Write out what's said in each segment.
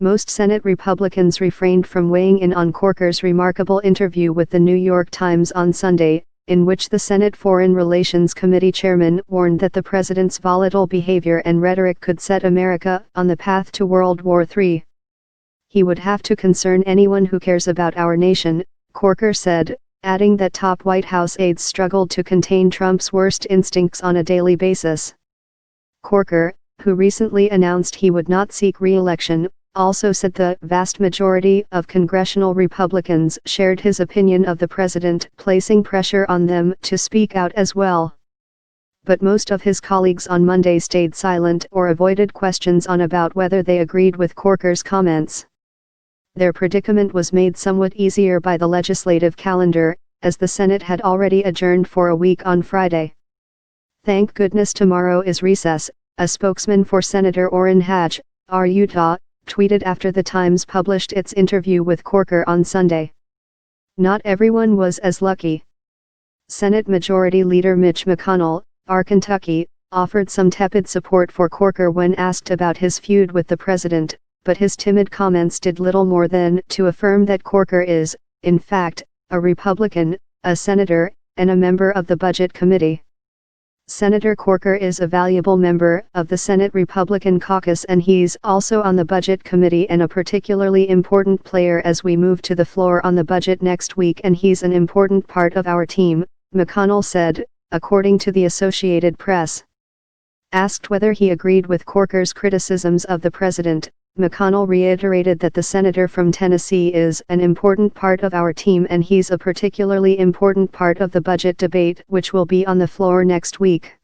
Most Senate Republicans refrained from weighing in on Corker's remarkable interview with the New York Times on Sunday, in which the Senate Foreign Relations Committee chairman warned that the president's volatile behavior and rhetoric could set America on the path to World War III. He would have to concern anyone who cares about our nation, Corker said, adding that top White House aides struggled to contain Trump's worst instincts on a daily basis. Corker, who recently announced he would not seek re-election, also said the vast majority of congressional Republicans shared his opinion of the president, placing pressure on them to speak out as well. But most of his colleagues on Monday stayed silent or avoided questions on about whether they agreed with Corker's comments. Their predicament was made somewhat easier by the legislative calendar, as the Senate had already adjourned for a week on Friday. "Thank goodness tomorrow is recess," a spokesman for Senator Orrin Hatch, R. Utah, tweeted after the Times published its interview with Corker on Sunday. Not everyone was as lucky. Senate Majority Leader Mitch McConnell, R. Kentucky, offered some tepid support for Corker when asked about his feud with the president, but his timid comments did little more than to affirm that Corker is, in fact, a Republican, a senator, and a member of the Budget Committee. Senator Corker is a valuable member of the Senate Republican caucus, and he's also on the Budget Committee and a particularly important player as we move to the floor on the budget next week, and he's an important part of our team, McConnell said, according to the Associated Press. Asked whether he agreed with Corker's criticisms of the president, McConnell reiterated that the senator from Tennessee is an important part of our team and he's a particularly important part of the budget debate which will be on the floor next week.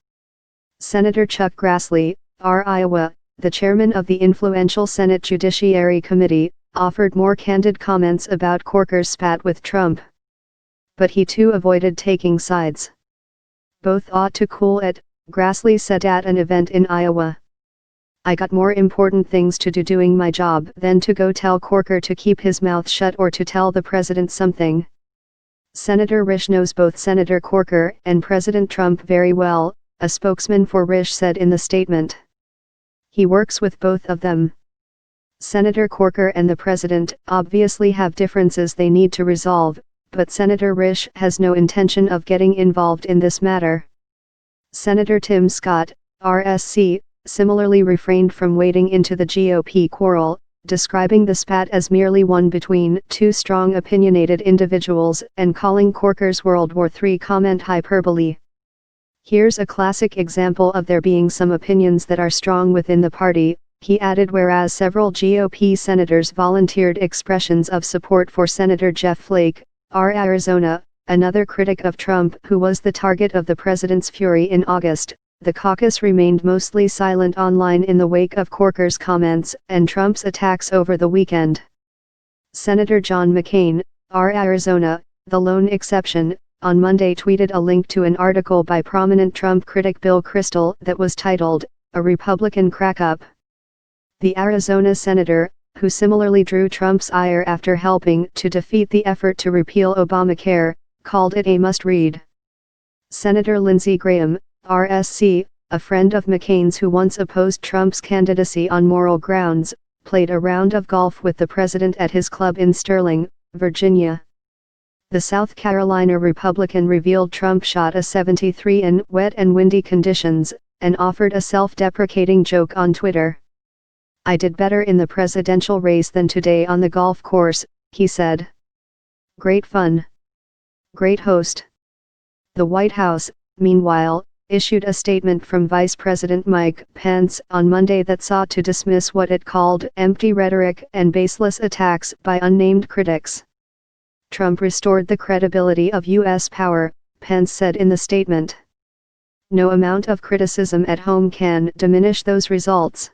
Senator Chuck Grassley, R. Iowa, the chairman of the influential Senate Judiciary Committee, offered more candid comments about Corker's spat with Trump. But he too avoided taking sides. "Both ought to cool it," Grassley said at an event in Iowa. "I got more important things to do doing my job than to go tell Corker to keep his mouth shut or to tell the president something." Senator Risch knows both Senator Corker and President Trump very well, a spokesman for Risch said in the statement. "He works with both of them. Senator Corker and the president obviously have differences they need to resolve, but Senator Risch has no intention of getting involved in this matter." Senator Tim Scott, RSC, similarly refrained from wading into the GOP quarrel, describing the spat as merely one between two strong opinionated individuals and calling Corker's World War III comment hyperbole. "Here's a classic example of there being some opinions that are strong within the party," he added, whereas several GOP senators volunteered expressions of support for Senator Jeff Flake, R. Arizona, another critic of Trump who was the target of the president's fury in August. The caucus remained mostly silent online in the wake of Corker's comments and Trump's attacks over the weekend. Senator John McCain, R. Arizona, the lone exception, on Monday tweeted a link to an article by prominent Trump critic Bill Kristol that was titled, "A Republican Crack-Up." The Arizona senator, who similarly drew Trump's ire after helping to defeat the effort to repeal Obamacare, called it a must-read. Senator Lindsey Graham, RSC, a friend of McCain's who once opposed Trump's candidacy on moral grounds, played a round of golf with the president at his club in Sterling, Virginia. The South Carolina Republican revealed Trump shot a 73 in wet and windy conditions, and offered a self-deprecating joke on Twitter. "I did better in the presidential race than today on the golf course," he said. "Great fun. Great host." The White House, meanwhile, issued a statement from Vice President Mike Pence on Monday that sought to dismiss what it called empty rhetoric and baseless attacks by unnamed critics. "Trump restored the credibility of U.S. power," Pence said in the statement. "No amount of criticism at home can diminish those results.